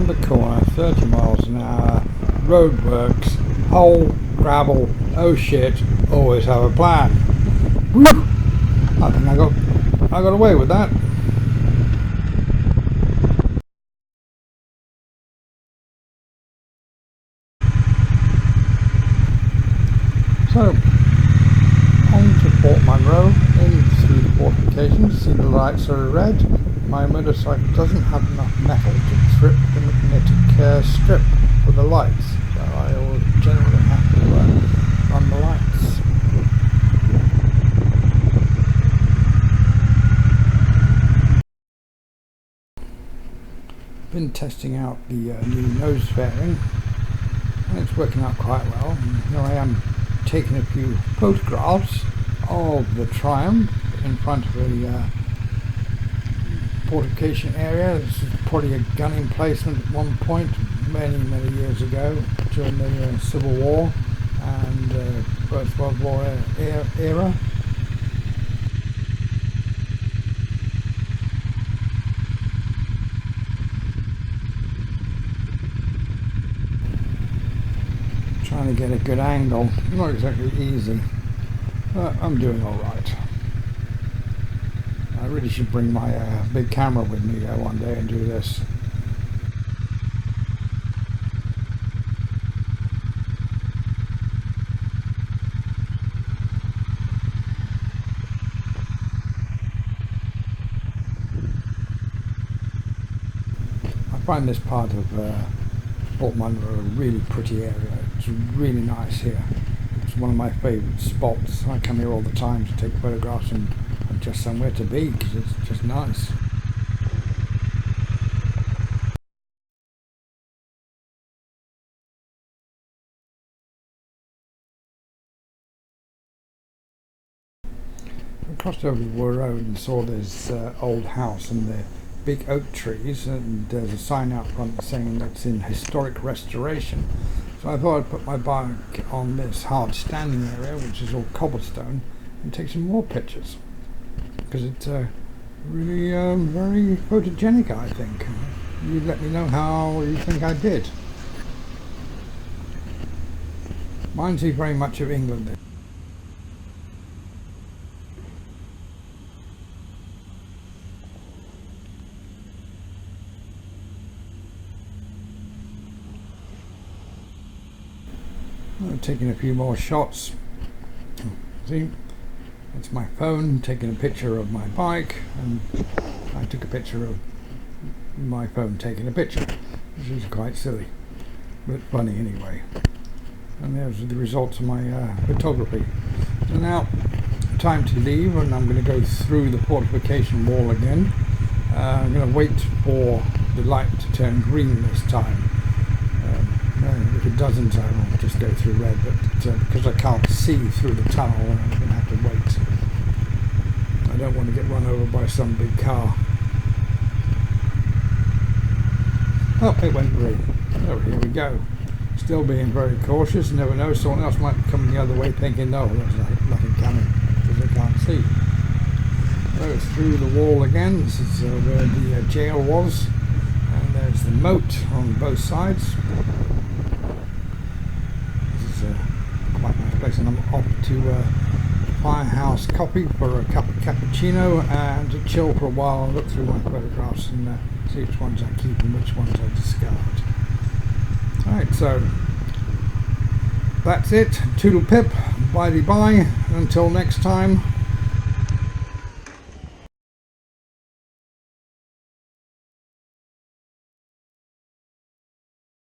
round the corner, 30 miles an hour, roadworks, hole, gravel, oh shit, always have a plan. Woo! I think I got away with that. So, on to Port Monroe, in through the fortifications, see the lights are red. My motorcycle doesn't have enough metal to trip the magnetic strip for the lights, so I will generally have to run the lights. Been testing out the new nose fairing, and it's working out quite well. And here I am taking a few photographs of the Triumph in front of a fortification area. This is probably a gun emplacement at one point many years ago during the Civil War and First World War era. Trying to get a good angle, not exactly easy, but I'm doing alright. I really should bring my big camera with me one day and do this. I find this part of Port Monroe a really pretty area. It's really nice here. It's one of my favourite spots. I come here all the time to take photographs and just somewhere to be because it's just nice. I crossed over the road and saw this old house and the big oak trees, and there's a sign out front saying that's in historic restoration. So I thought I'd put my bike on this hard standing area, which is all cobblestone, and take some more pictures because it's really very photogenic, I think. You let me know how you think I did. Reminds me very much of England. I'm taking a few more shots. See, that's my phone taking a picture of my bike, and I took a picture of my phone taking a picture, which is quite silly, but funny anyway. And there's the results of my photography. So now, time to leave, and I'm going to go through the fortification wall again. I'm going to wait for the light to turn green this time. If it doesn't, I will just go through red, but because I can't see through the tunnel, I'm going to have to wait. I don't want to get run over by some big car. Oh, it went green. Oh, here we go. Still being very cautious. Never know, someone else might be coming the other way thinking, no, there's nothing coming, because they can't see. So it's through the wall again. This is where the jail was, and there's the moat on both sides. Quite a nice place, and I'm off to Firehouse Coffee for a cup of cappuccino and to chill for a while and look through my photographs and see which ones I keep and which ones I discard. Alright, so that's it. Toodle pip, bye-de-bye, until next time.